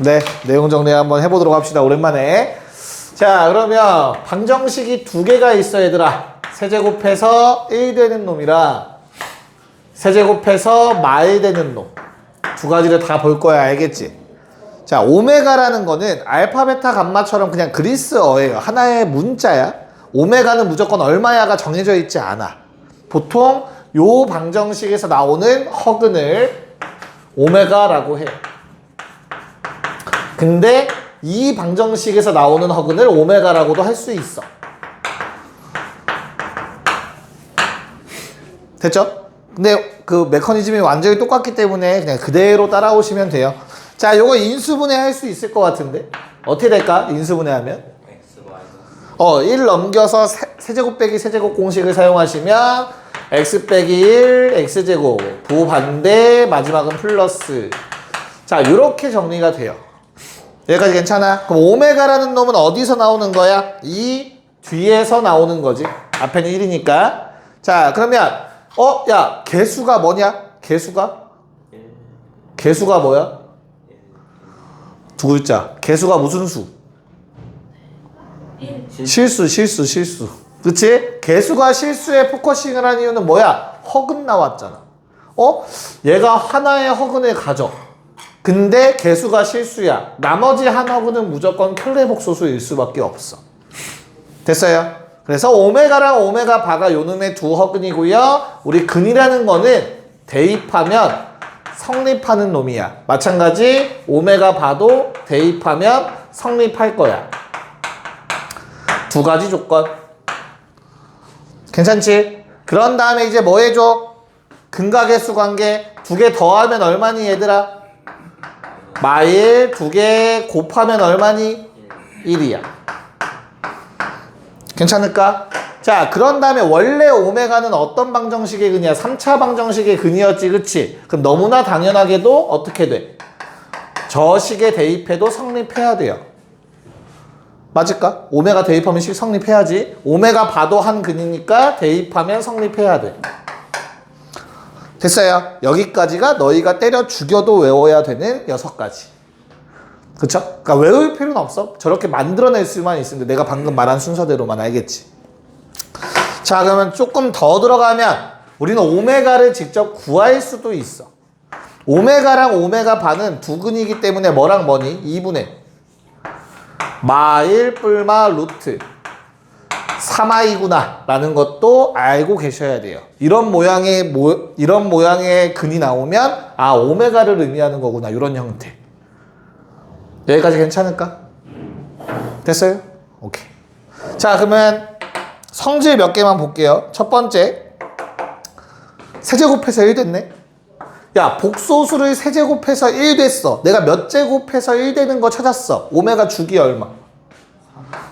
네, 내용 정리 한번 해보도록 합시다. 오랜만에. 자, 그러면 방정식이 두 개가 있어, 얘들아. 세제곱해서 1 되는 놈이랑 세제곱해서 말 되는 놈. 두 가지를 다 볼 거야, 알겠지? 자, 오메가라는 거는 알파, 베타, 감마처럼 그냥 그리스어예요. 하나의 문자야. 오메가는 무조건 얼마야가 정해져 있지 않아. 보통 요 방정식에서 나오는 허근을 오메가라고 해요. 근데 이 방정식에서 나오는 허근을 오메가라고도 할 수 있어. 됐죠? 근데 그 메커니즘이 완전히 똑같기 때문에 그냥 그대로 따라오시면 돼요. 자, 요거 인수분해 할 수 있을 것 같은데 어떻게 될까? 인수분해하면 1 넘겨서 세제곱 빼기 세제곱 공식을 사용하시면 x 빼기 1 x제곱 부반대 마지막은 플러스. 자, 이렇게 정리가 돼요. 여기까지 괜찮아? 그럼 오메가라는 놈은 어디서 나오는 거야? 이 뒤에서 나오는 거지. 앞에는 1이니까. 자, 그러면 야, 개수가 뭐냐? 개수가 뭐야? 두 글자. 개수가 무슨 수? 실수. 그치? 개수가 실수에 포커싱을 한 이유는 뭐야? 허근 나왔잖아. 얘가 하나의 허근을 가져. 근데 개수가 실수야. 나머지 한 허근은 무조건 켤레복소수일 수밖에 없어. 됐어요? 그래서 오메가랑 오메가 바가 요놈의 두 허근이고요. 우리 근이라는 거는 대입하면 성립하는 놈이야. 마찬가지 오메가 바도 대입하면 성립할 거야. 두 가지 조건. 괜찮지? 그런 다음에 이제 뭐 해줘? 근각의수 관계. 두 개 더하면 얼마니 얘들아? 마일. 두 개 곱하면 얼마니? 1이야. 괜찮을까? 자, 그런 다음에 원래 오메가는 어떤 방정식의 근이야? 3차 방정식의 근이었지, 그치? 그럼 너무나 당연하게도 어떻게 돼? 저 식에 대입해도 성립해야 돼요. 맞을까? 오메가 대입하면 식 성립해야지. 오메가 바도 한 근이니까 대입하면 성립해야 돼. 됐어요? 여기까지가 너희가 때려 죽여도 외워야 되는 6가지. 그쵸? 그러니까 외울 필요는 없어. 저렇게 만들어낼 수만 있으면 내가 방금 말한 순서대로만 알겠지. 자, 그러면 조금 더 들어가면 우리는 오메가를 직접 구할 수도 있어. 오메가랑 오메가 반은 두 근이기 때문에 뭐랑 뭐니? 2분의 마1 뿔마 루트 3i구나 라는 것도 알고 계셔야 돼요. 이런 모양의 근이 나오면 오메가를 의미하는 거구나. 이런 형태. 여기까지 괜찮을까? 됐어요? 오케이. 자, 그러면 성질 몇 개만 볼게요. 첫 번째, 세제곱해서 1 됐네. 야, 복소수를 세제곱해서 1 됐어. 내가 몇 제곱해서 1 되는 거 찾았어. 오메가 주기 얼마?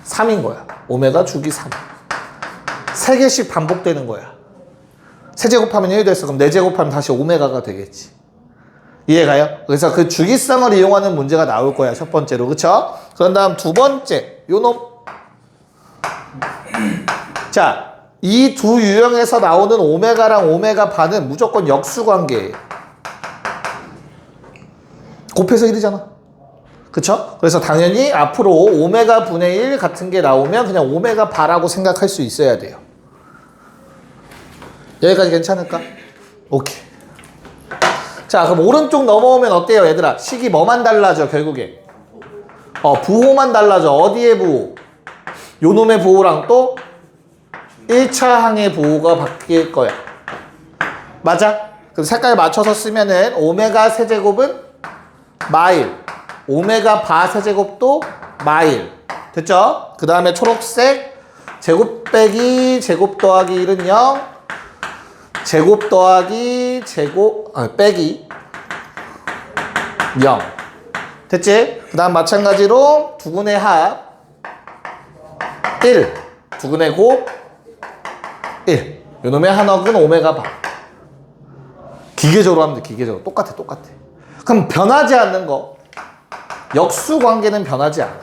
3인 거야. 오메가 주기 3. 3개씩 반복되는 거야. 세제곱하면 1 됐어. 그럼 4제곱하면 다시 오메가가 되겠지. 이해가요? 그래서 그 주기성을 이용하는 문제가 나올 거야. 첫 번째로. 그쵸? 그런 다음 두 번째, 요놈. 자, 이 두 유형에서 나오는 오메가랑 오메가 반은 무조건 역수관계예요. 곱해서 1이잖아. 그쵸? 그래서 당연히 앞으로 오메가 분의 1 같은 게 나오면 그냥 오메가 바라고 생각할 수 있어야 돼요. 여기까지 괜찮을까? 오케이. 자, 그럼 오른쪽 넘어오면 어때요, 얘들아? 식이 뭐만 달라져, 결국에? 부호만 달라져. 어디의 부호? 요놈의 부호랑 또 1차 항의 부호가 바뀔 거야. 맞아? 그럼 색깔 맞춰서 쓰면은 오메가 세제곱은 마일, 오메가 바 세제곱도 마일. 됐죠? 그 다음에 초록색 제곱 빼기 제곱 더하기 1은 0, 제곱 더하기 제곱 빼기 0. 됐지? 그 다음 마찬가지로 두근의 합 1, 두근의 곱 1. 요놈의 한억은 오메가 바. 기계적으로 하면 돼. 기계적으로 똑같아. 그럼 변하지 않는 거, 역수 관계는 변하지 않아.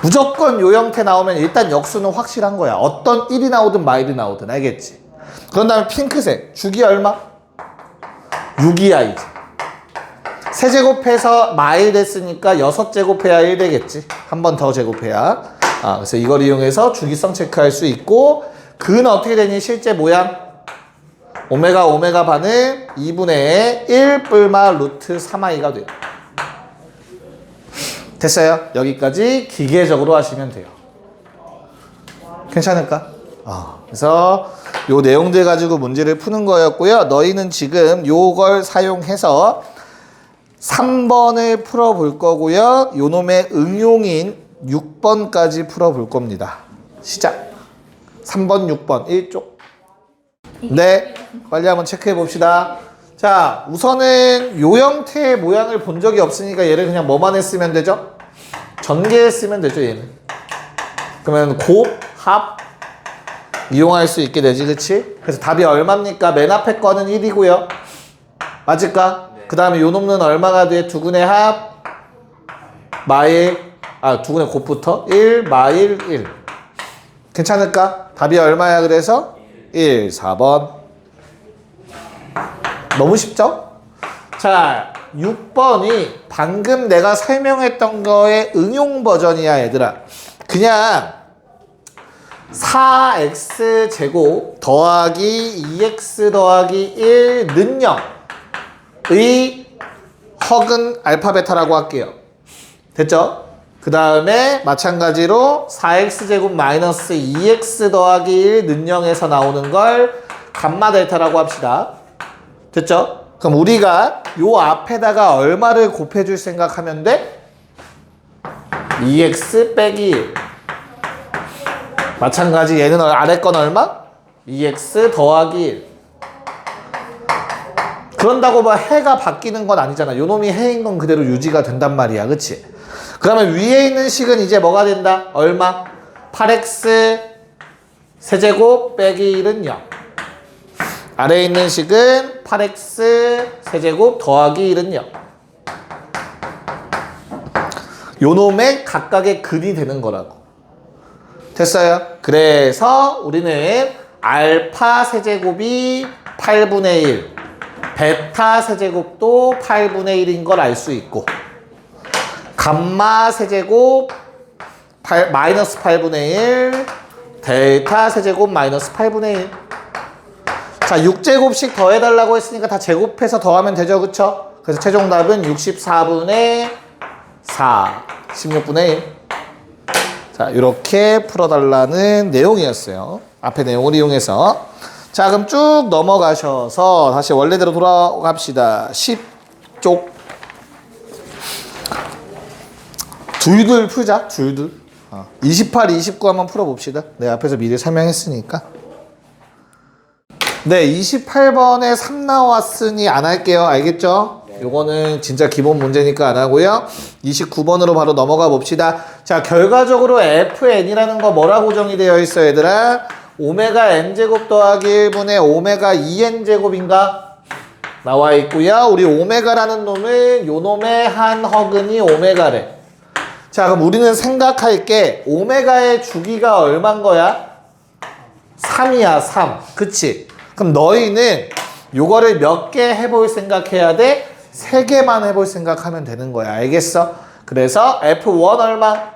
무조건 요 형태 나오면 일단 역수는 확실한 거야. 어떤 1이 나오든 마일이 나오든. 알겠지? 그런 다음에 핑크색 주기 얼마? 6이야 이제. 세제곱해서 마일 됐으니까 6제곱해야 1 되겠지. 한 번 더 제곱해야. 그래서 이걸 이용해서 주기성 체크할 수 있고, 근은 어떻게 되니? 실제 모양. 오메가 반은 2분의 1 뿔마 루트 3i가 돼요. 됐어요? 여기까지 기계적으로 하시면 돼요. 괜찮을까? 그래서 요 내용들 가지고 문제를 푸는 거였고요. 너희는 지금 요걸 사용해서 3번을 풀어볼 거고요. 요 놈의 응용인 6번까지 풀어볼 겁니다. 시작. 3번, 6번 1쪽. 네, 빨리 한번 체크해 봅시다. 자, 우선은 요 형태의 모양을 본 적이 없으니까 얘를 그냥 뭐만 했으면 되죠? 전개했으면 되죠, 얘는. 그러면 곱, 합 이용할 수 있게 되지, 그치? 그래서 답이 얼마입니까? 맨 앞에 거는 1이고요. 맞을까? 네. 그 다음에 요 놈은 얼마가 돼? 두근의 합, 마일, 두근의 곱부터 1, 마일 1. 괜찮을까? 답이 얼마야, 그래서? 1, 4번. 너무 쉽죠? 자, 6번이 방금 내가 설명했던 거의 응용 버전이야, 얘들아. 그냥 4x제곱 더하기 2x 더하기 1는 0의 허근 알파 베타라고 할게요. 됐죠? 그 다음에 마찬가지로 4x제곱 마이너스 2x 더하기 1는 0에서 나오는 걸 감마 델타라고 합시다. 됐죠? 그럼 우리가 요 앞에다가 얼마를 곱해줄 생각하면 돼? 2x 빼기 1. 마찬가지 얘는 아래 건 얼마? 2x 더하기 1. 그런다고 막 해가 바뀌는 건 아니잖아. 요 놈이 해인 건 그대로 유지가 된단 말이야. 그치? 그러면 위에 있는 식은 이제 뭐가 된다? 얼마? 8x 세제곱 빼기 1은 0. 아래에 있는 식은 8x 세제곱 더하기 1은 0. 요 놈의 각각의 근이 되는 거라고. 됐어요? 그래서 우리는 알파 세제곱이 8분의 1, 베타 세제곱도 8분의 1인 걸 알 수 있고, 감마 세제곱 마이너스 8분의 1, 델타 세제곱 마이너스 8분의 1. 자, 6제곱씩 더해달라고 했으니까 다 제곱해서 더하면 되죠, 그쵸? 그래서 최종 답은 64분의 4, 16분의 1. 자, 이렇게 풀어달라는 내용이었어요. 앞에 내용을 이용해서. 자, 그럼 쭉 넘어가셔서 다시 원래대로 돌아갑시다. 10쪽. 둘둘 풀자, 둘둘. 28, 29 한번 풀어봅시다. 내 앞에서 미리 설명했으니까. 네, 28번에 3 나왔으니 안 할게요. 알겠죠? 요거는 진짜 기본 문제니까 안 하고요. 29번으로 바로 넘어가 봅시다. 자, 결과적으로 fn이라는 거 뭐라고 정의되어 있어, 얘들아? 오메가 n제곱 더하기 1분의 오메가 2n제곱인가? 나와 있고요. 우리 오메가라는 놈은 요 놈의 한 허근이 오메가래. 자, 그럼 우리는 생각할 게 오메가의 주기가 얼만 거야? 3이야, 3. 그치? 그럼 너희는 요거를 몇 개 해볼 생각해야 돼? 3개만 해볼 생각하면 되는 거야. 알겠어? 그래서 F1 얼마?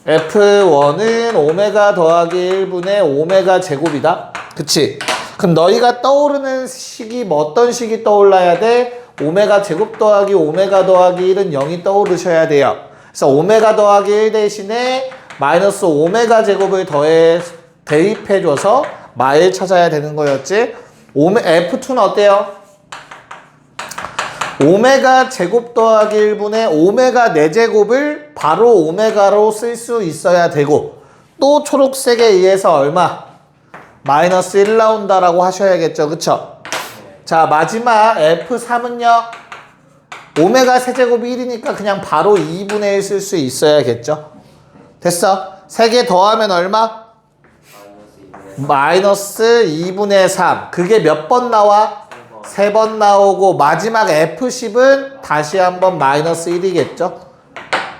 F1은 오메가 더하기 1분의 오메가 제곱이다. 그치? 그럼 너희가 떠오르는 식이 뭐 어떤 식이 떠올라야 돼? 오메가 제곱 더하기 오메가 더하기 1은 0이 떠오르셔야 돼요. 그래서 오메가 더하기 1 대신에 마이너스 오메가 제곱을 대입해줘서 마일 찾아야 되는 거였지? F2는 어때요? 오메가 제곱 더하기 1분의 오메가 4제곱을 바로 오메가로 쓸 수 있어야 되고, 또 초록색에 의해서 얼마? 마이너스 1 나온다라고 하셔야겠죠. 그쵸? 자, 마지막 F3은요. 오메가 세제곱이 1이니까 그냥 바로 2분의 1 쓸 수 있어야겠죠. 됐어? 3개 더하면 얼마? 마이너스 2분의 3. 그게 몇 번 나와? 3번 나오고, 마지막 F10은 다시 한번 마이너스 1이겠죠?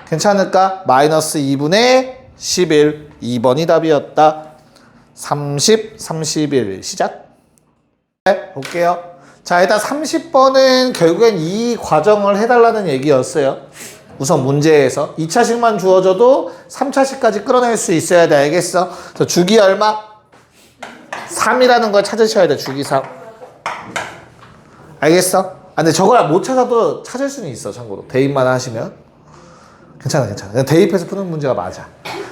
괜찮을까? 마이너스 2분의 11. 2번이 답이었다. 30, 31. 시작. 네, 볼게요. 자, 일단 30번은 결국엔 이 과정을 해달라는 얘기였어요. 우선 문제에서 2차식만 주어져도 3차식까지 끌어낼 수 있어야 돼. 알겠어? 그래서 주기 얼마? 3이라는 걸 찾으셔야 돼. 주기 3. 알겠어? 아, 근데 저걸 못 찾아도 찾을 수는 있어. 참고로 대입만 하시면 괜찮아. 그냥 대입해서 푸는 문제가 맞아.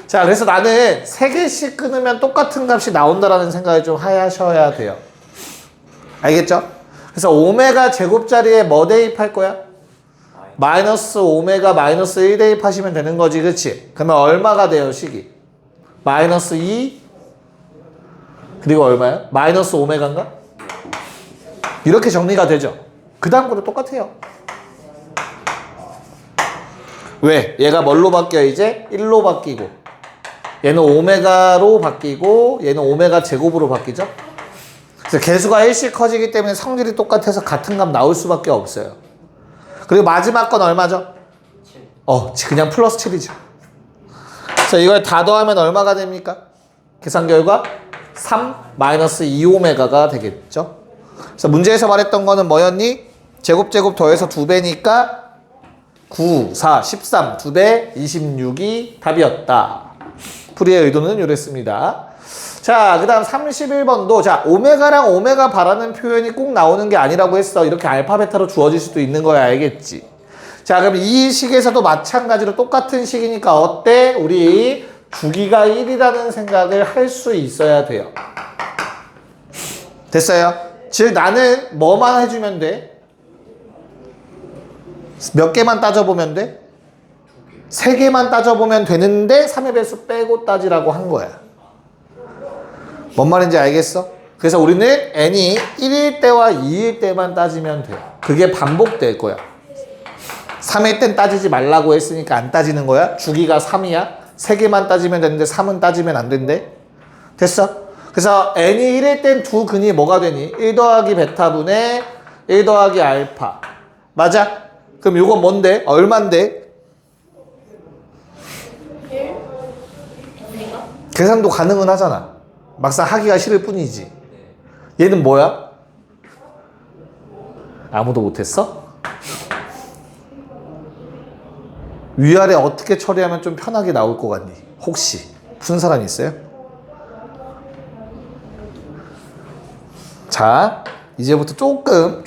자, 그래서 나는 3개씩 끊으면 똑같은 값이 나온다라는 생각을 좀 하셔야 돼요. 알겠죠? 그래서 오메가 제곱자리에 뭐 대입할 거야? 마이너스 오메가 마이너스 1 대입하시면 되는 거지. 그치? 그러면 얼마가 돼요, 식이? 마이너스 2 그리고 얼마야? 마이너스 오메가인가? 이렇게 정리가 되죠. 그 다음 거도 똑같아요. 왜? 얘가 뭘로 바뀌어 이제? 1로 바뀌고 얘는 오메가로 바뀌고 얘는 오메가 제곱으로 바뀌죠. 그래서 개수가 1씩 커지기 때문에 성질이 똑같아서 같은 값 나올 수밖에 없어요. 그리고 마지막 건 얼마죠? 그냥 플러스 7이죠. 그래서 이걸 다 더하면 얼마가 됩니까? 계산 결과 3 마이너스 2오메가가 되겠죠. 그래서 문제에서 말했던 거는 뭐였니? 제곱 더해서 2배니까 9, 4, 13, 2배, 26이 답이었다. 풀이의 의도는 이랬습니다. 자, 그 다음 31번도 자, 오메가랑 오메가 바라는 표현이 꼭 나오는 게 아니라고 했어. 이렇게 알파, 베타로 주어질 수도 있는 거야. 알겠지? 자, 그럼 이 식에서도 마찬가지로 똑같은 식이니까 어때? 우리 주기가 1이라는 생각을 할 수 있어야 돼요. 됐어요? 즉 나는 뭐만 해주면 돼? 몇 개만 따져보면 돼? 3개만 따져보면 되는데 3의 배수 빼고 따지라고 한 거야. 뭔 말인지 알겠어? 그래서 우리는 n이 1일 때와 2일 때만 따지면 돼. 그게 반복될 거야. 3일 땐 따지지 말라고 했으니까 안 따지는 거야. 주기가 3이야. 3개만 따지면 되는데 3은 따지면 안 된대. 됐어? 그래서 n이 1일 땐 두 근이 뭐가 되니? 1 더하기 베타분의 1 더하기 알파. 맞아? 그럼 요건 뭔데? 얼만데? 1? 계산도 가능은 하잖아. 막상 하기가 싫을 뿐이지. 얘는 뭐야? 아무도 못했어? 위아래 어떻게 처리하면 좀 편하게 나올 것 같니? 혹시 푼 사람 있어요? 자, 이제부터 조금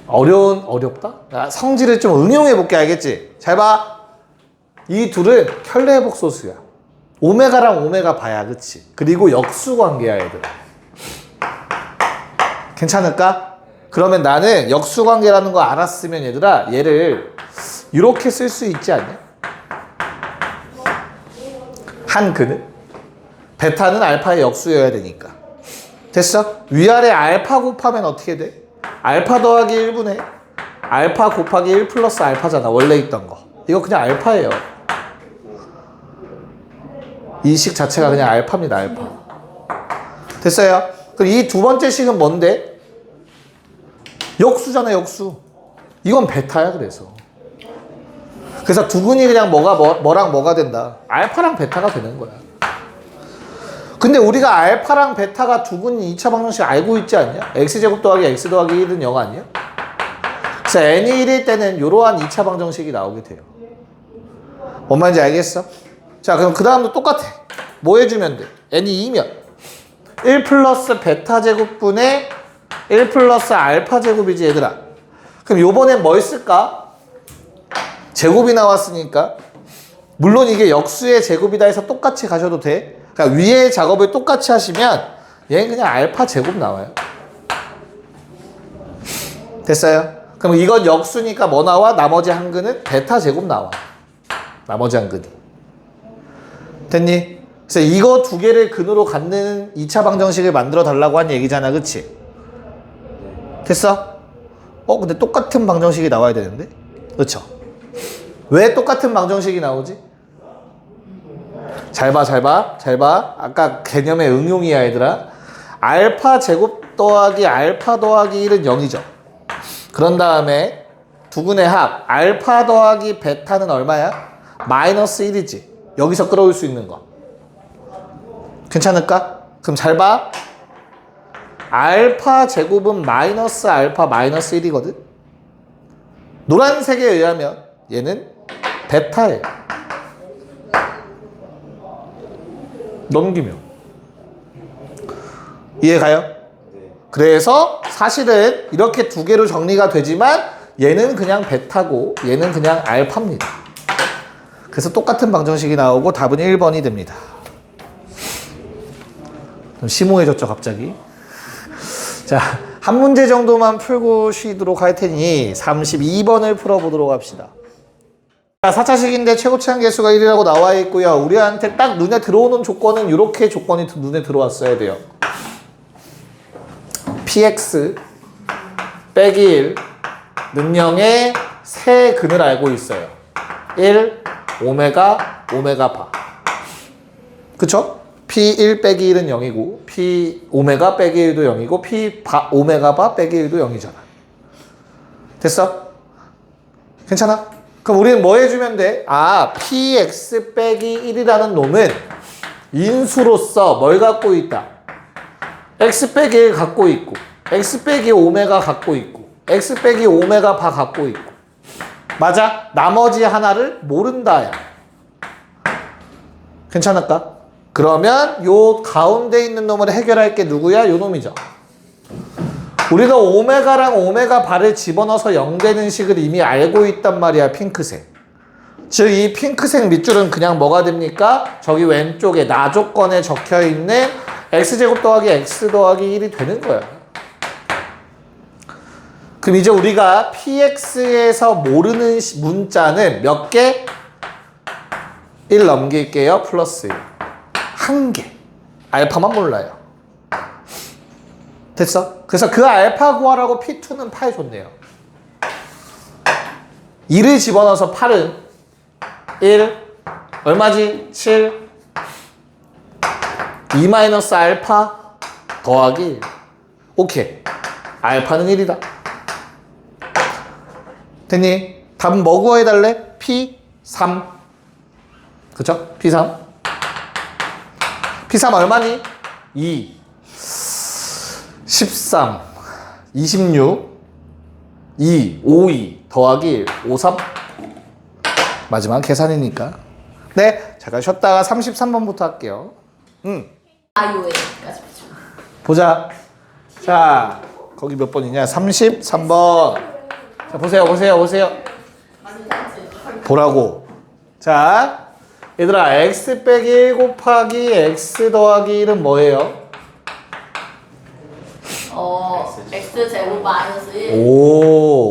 어렵다? 성질을 좀 응용해 볼게. 알겠지? 잘 봐. 이 둘은 켤레복 소수야. 오메가랑 오메가 봐야. 그치? 그리고 역수 관계야 얘들아. 괜찮을까? 그러면 나는 역수 관계라는 거 알았으면 얘들아 얘를 이렇게 쓸 수 있지 않냐? 한 근을 베타는 알파의 역수여야 되니까. 됐어? 위아래 알파 곱하면 어떻게 돼? 알파 더하기 1분의 알파 곱하기 1 플러스 알파잖아. 원래 있던 거. 이거 그냥 알파예요. 이 식 자체가 그냥 알파입니다. 알파. 됐어요? 그럼 이 두 번째 식은 뭔데? 역수잖아. 역수. 이건 베타야. 그래서 두 근이 그냥 뭐랑 뭐가 된다? 알파랑 베타가 되는 거야. 근데 우리가 알파랑 베타가 두 근이 2차 방정식 알고 있지 않냐? x제곱 더하기 x 더하기 1은 0 아니야? 그래서 n이 1일 때는 이러한 2차 방정식이 나오게 돼요. 뭔 말인지 알겠어? 자, 그럼 그 다음도 똑같아. 뭐 해주면 돼? n이 2면 1 플러스 베타 제곱분의 1 플러스 알파 제곱이지 얘들아. 그럼 요번엔 뭘 쓸까? 제곱이 나왔으니까 물론 이게 역수의 제곱이다 해서 똑같이 가셔도 돼. 그러니까 위에 작업을 똑같이 하시면 얘는 그냥 알파 제곱 나와요. 됐어요? 그럼 이건 역수니까 뭐 나와? 나머지 한 근은 베타 제곱 나와. 나머지 한 근이. 됐니? 그래서 이거 두 개를 근으로 갖는 2차 방정식을 만들어 달라고 한 얘기잖아. 그치? 됐어? 근데 똑같은 방정식이 나와야 되는데? 그쵸? 왜 똑같은 방정식이 나오지? 잘 봐. 아까 개념의 응용이야, 얘들아. 알파 제곱 더하기 알파 더하기 1은 0이죠. 그런 다음에 두 근의 합, 알파 더하기 베타는 얼마야? 마이너스 1이지. 여기서 끌어올 수 있는 거. 괜찮을까? 그럼 잘 봐. 알파 제곱은 마이너스 알파 마이너스 1이거든. 노란색에 의하면 얘는 베타예요. 넘기면 이해가요? 그래서 사실은 이렇게 두 개로 정리가 되지만 얘는 그냥 베타고 얘는 그냥 알파입니다. 그래서 똑같은 방정식이 나오고 답은 1번이 됩니다. 좀 심오해졌죠 갑자기? 자, 한 문제 정도만 풀고 쉬도록 할 테니 32번을 풀어보도록 합시다. 자, 4차식인데 최고치한 개수가 1이라고 나와 있고요. 우리한테 딱 눈에 들어오는 조건은 이렇게 조건이 눈에 들어왔어야 돼요. px 빼기 1는 0의 세 근을 알고 있어요. 1, 오메가, 오메가 바. 그쵸? p1 빼기 1은 0이고 p 오메가 빼기 1도 0이고 p 오메가 바 빼기 1도 0이잖아. 됐어? 괜찮아? 그럼 우리는 뭐 해주면 돼? 아, px 빼기 1이라는 놈은 인수로서 뭘 갖고 있다? x 빼기 1 갖고 있고 x 빼기 오메가 갖고 있고 x 빼기 오메가 바 갖고 있고 맞아? 나머지 하나를 모른다야. 괜찮을까? 그러면 요 가운데 있는 놈을 해결할 게 누구야? 요 놈이죠. 우리가 오메가랑 오메가 바를 집어넣어서 0 되는 식을 이미 알고 있단 말이야. 핑크색. 즉 이 핑크색 밑줄은 그냥 뭐가 됩니까? 저기 왼쪽에 나 조건에 적혀있는 x제곱 더하기 x 더하기 1이 되는 거야. 그럼 이제 우리가 px에서 모르는 문자는 몇 개? 1 넘길게요. 플러스 1. 한 개. 알파만 몰라요. 됐어? 그래서 그 알파 구하라고 P2는 파해줬네요. 2를 집어넣어서 8은 1 얼마지? 7 2 마이너스 알파 더하기 1. 오케이. 알파는 1이다. 됐니? 답은 뭐 구해달래? P3. 그쵸? P3. P3 얼마니? 2 13 26 2 52 더하기 1 53 마지막 계산이니까. 네, 잠깐 쉬었다가 33번부터 할게요. 아요에까지 보자. 자, 거기 몇 번이냐? 33번. 자, 보세요. 보라고. 자, 얘들아, x 빼기 1 곱하기 x 더하기 1은 뭐예요? x제곱 마이너스 1. 오,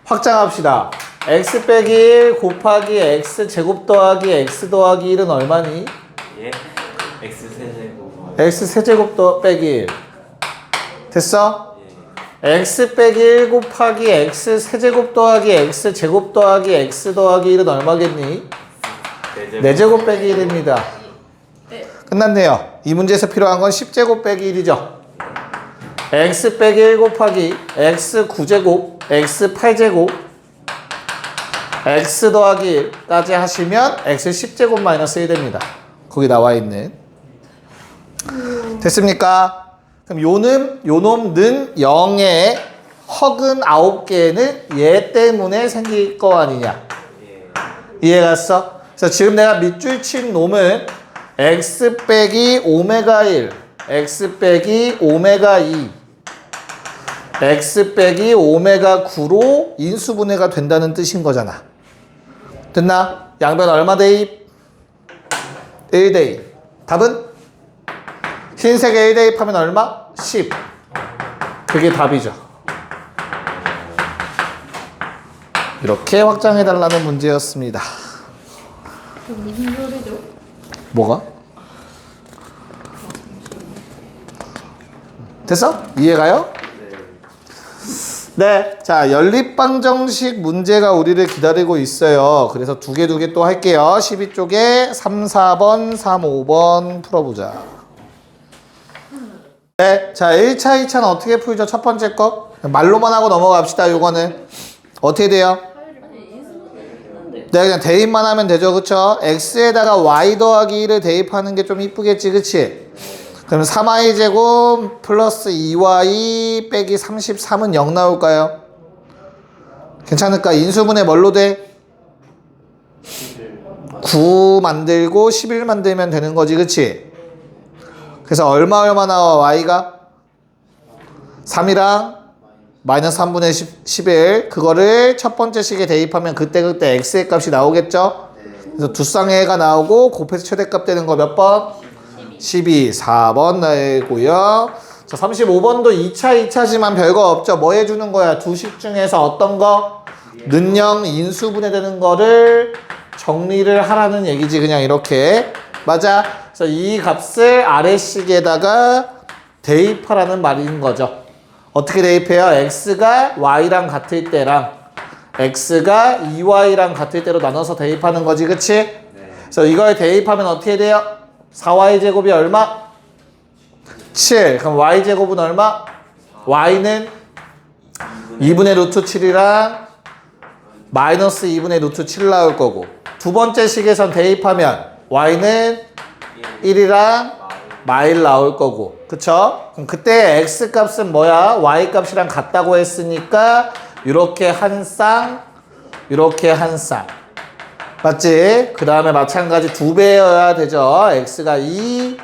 확장합시다. x 빼기 1 곱하기 x 제곱 더하기 x 더하기 1은 얼마니? 예? x 세제곱 x 세제곱 더 빼기 1. 됐어? 예. x 빼기 1 곱하기 x 세제곱 더하기 x 제곱 더하기 x 더하기 1은 얼마겠니? 4제곱 빼기 1입니다. 네. 끝났네요. 이 문제에서 필요한 건 10제곱 빼기 1이죠. x 빼기 1 곱하기 x 9제곱 x 8제곱 x 더하기 1까지 하시면 x 10제곱 마이너스 1 됩니다. 거기 나와 있는. 됐습니까? 그럼 요 놈은 0의 허근 9개는 얘 때문에 생길 거 아니냐. 이해갔어? 그래서 지금 내가 밑줄 친 놈은 x 빼기 오메가 1, x 빼기 오메가 2, x 빼기 오메가 9로 인수분해가 된다는 뜻인 거잖아. 됐나? 양변 얼마 대입? 1 대입. 답은? 흰색에 1 대입하면 얼마? 10. 그게 답이죠. 이렇게 확장해달라는 문제였습니다. 무슨 소리죠? 뭐가? 됐어? 이해가요? 네. 자, 연립방정식 문제가 우리를 기다리고 있어요. 그래서 두 개 또 할게요. 12쪽에 3, 4번, 3, 5번 풀어보자. 네. 자, 1차, 2차는 어떻게 풀죠? 첫 번째 거. 말로만 하고 넘어갑시다. 요거는. 어떻게 돼요? 네, 그냥 대입만 하면 되죠. 그쵸? x에다가 y 더하기 1을 대입하는 게 좀 이쁘겠지. 그치? 그럼 3y제곱 플러스 2y 빼기 33은 0 나올까요? 괜찮을까? 인수분해 뭘로 돼? 9 만들고 11 만들면 되는 거지, 그치? 그래서 얼마 나와, y가? 3이랑 마이너스 3분의 11. 그거를 첫 번째 식에 대입하면 그때 x의 값이 나오겠죠? 그래서 두 쌍의 해가 나오고 곱해서 최대값 되는 거 몇 번? 12. 4번 나오고요. 자, 35번도 2차지만 별거 없죠. 뭐 해주는 거야? 두 식 중에서 어떤 거? 는영 인수분해되는 거를 정리를 하라는 얘기지. 그냥 이렇게. 맞아. 그래서 이 값을 아래식에다가 대입하라는 말인 거죠. 어떻게 대입해요? x가 y랑 같을 때랑 x가 2y랑 같을 때로 나눠서 대입하는 거지. 그치? 그래서 이걸 대입하면 어떻게 돼요? 4y제곱이 얼마? 7. 그럼 y제곱은 얼마? y는 2분의 루트 7이랑 마이너스 2분의 루트 7 나올 거고, 두 번째 식에선 대입하면 y는 1이랑 마일 나올 거고, 그쵸? 그럼 그때 x 값은 뭐야? y 값이랑 같다고 했으니까 이렇게 한 쌍, 이렇게 한 쌍. 맞지? 그 다음에 마찬가지 2배여야 되죠. x가 2,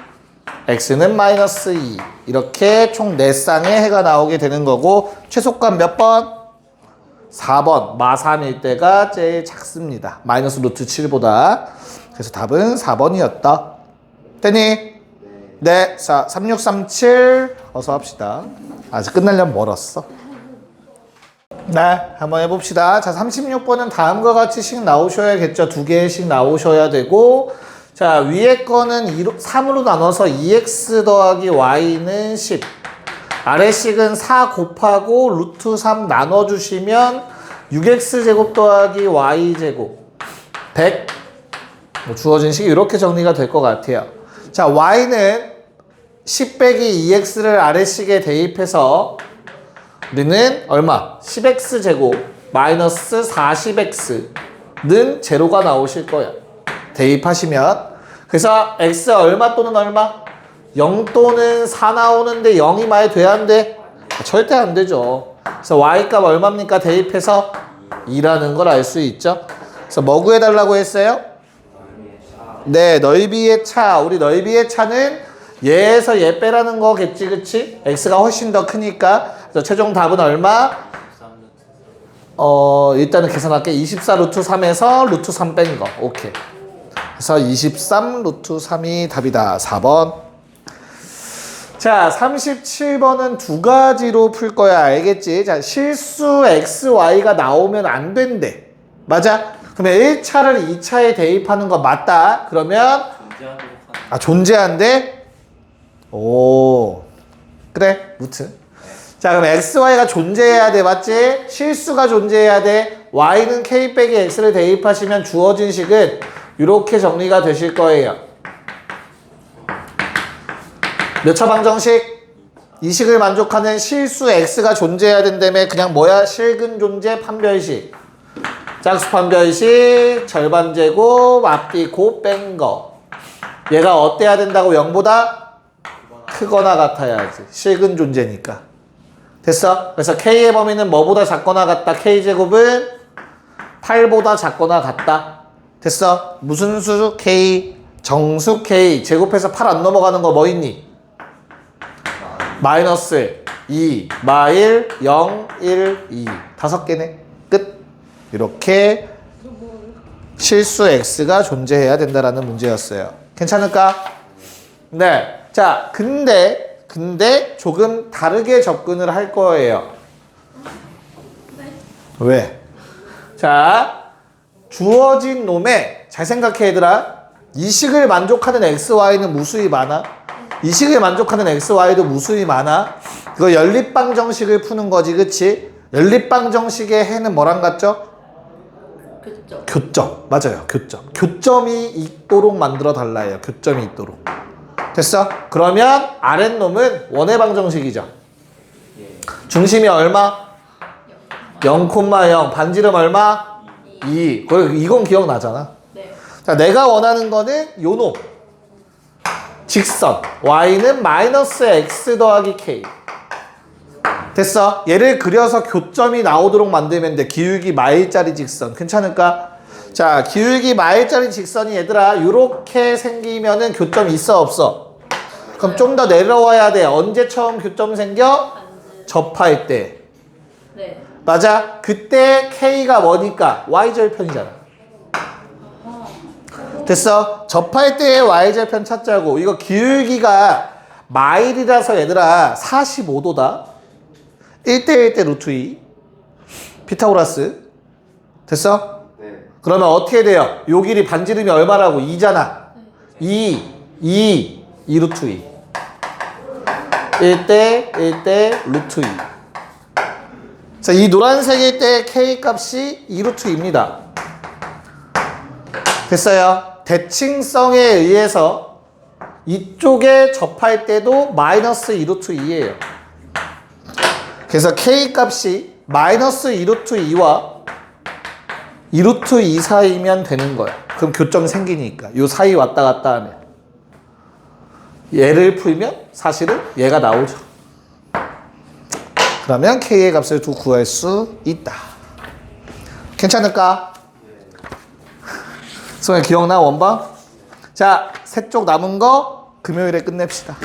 x는 마이너스 2. 이렇게 총 4쌍의 해가 나오게 되는 거고, 최소값 몇 번? 4번. 마3일 때가 제일 작습니다. 마이너스 루트 7보다. 그래서 답은 4번이었다. 되니? 네. 자, 3637 어서 합시다. 아직 끝나려면 멀었어. 네, 한번 해봅시다. 자, 36번은 다음과 같이 식 나오셔야겠죠. 2개씩 나오셔야 되고, 자, 위에 거는 3으로 나눠서 2x 더하기 y는 10. 아래 식은 4 곱하고 루트 3 나눠주시면 6x제곱 더하기 y제곱 100. 뭐 주어진 식이 이렇게 정리가 될 것 같아요. 자, y는 10 빼기 2x를 아래 식에 대입해서 우리는 얼마? 10x제곱 마이너스 40x는 제로가 나오실 거예요. 대입하시면. 그래서 x 얼마 또는 얼마? 0 또는 4 나오는데 0이 많이 돼야 안 돼? 절대 안 되죠. 그래서 y값 얼마입니까? 대입해서 2라는 걸 알 수 있죠. 그래서 뭐 구해달라고 했어요? 네, 넓이의 차. 우리 넓이의 차는 얘에서 얘 빼라는 거겠지, 그치? x가 훨씬 더 크니까. 그래서 최종 답은 얼마? 일단은 계산할게. 24 루트 3에서 루트 3 뺀 거. 오케이. 그래서 23 루트 3이 답이다. 4번. 자, 37번은 두 가지로 풀 거야. 알겠지? 자, 실수 x, y가 나오면 안 된대. 맞아? 그러면 1차를 2차에 대입하는 거 맞다. 그러면 존재한대? 오, 그래. 무튼. 자, 그럼 x, y가 존재해야 돼. 맞지? 실수가 존재해야 돼. y는 k 빼기 x를 대입하시면 주어진 식은 이렇게 정리가 되실 거예요. 몇 차 방정식? 이 식을 만족하는 실수 x가 존재해야 된다며. 그냥 뭐야? 실근 존재 판별식. 짝수 판별식, 절반 제곱, 앞뒤 곱 뺀 거. 얘가 어때야 된다고? 0보다 크거나 같아야지. 실근 존재니까. 됐어? 그래서 k의 범위는 뭐보다 작거나 같다? k제곱은 8보다 작거나 같다. 됐어? 무슨 수? k. 정수 k. 제곱해서 8 안 넘어가는 거 뭐 있니? 마이너스 2, 마일, 0, 1, 2. 5개네. 끝. 이렇게 실수 x가 존재해야 된다라는 문제였어요. 괜찮을까? 네. 자, 근데 조금 다르게 접근을 할 거예요. 왜? 자, 주어진 놈에 잘 생각해 얘들아. 이 식을 만족하는 x, y는 무수히 많아. 이 식을 만족하는 x, y도 무수히 많아. 그거 연립방정식을 푸는 거지, 그치? 연립방정식의 해는 뭐랑 같죠? 교점. 교점. 맞아요. 교점. 교점이 있도록 만들어 달라요. 교점이 있도록. 됐어? 그러면 아랫놈은 원의 방정식이죠. 중심이 얼마? 0,0. 반지름 얼마? 2. 이건 기억나잖아. 네. 자, 내가 원하는 거는 요 놈. 직선 y는 마이너스 x 더하기 k. 됐어. 얘를 그려서 교점이 나오도록 만들면 돼. 기울기 마일짜리 직선. 괜찮을까? 자, 기울기 마일짜리 직선이 얘들아 요렇게 생기면은 교점이 있어 없어? 그럼 좀 더 내려와야 돼. 언제 처음 교점 생겨? 접할 때. 네. 맞아. 그때 K가 뭐니까? Y절편이잖아. 됐어. 접할 때의 Y절편 찾자고. 이거 기울기가 마일이라서 얘들아 45도다. 1대1 대 루트 2. 피타고라스. 됐어? 네. 그러면 어떻게 돼요? 요 길이 반지름이 얼마라고? 2잖아. 2 루트 2. 1대 루트 2. 자, 이 노란색일 때 K 값이 2 루트 2입니다. 됐어요? 대칭성에 의해서 이쪽에 접할 때도 마이너스 2 루트 2예요. 그래서 K 값이 마이너스 2 루트 2와 2 루트 2 사이면 되는 거야. 그럼 교점이 생기니까. 요 사이 왔다 갔다 하면. 얘를 풀면 사실은 얘가 나오죠. 그러면 K의 값을 두 구할 수 있다. 괜찮을까? 소영이 기억나 원방? 자, 세 쪽 남은 거 금요일에 끝냅시다.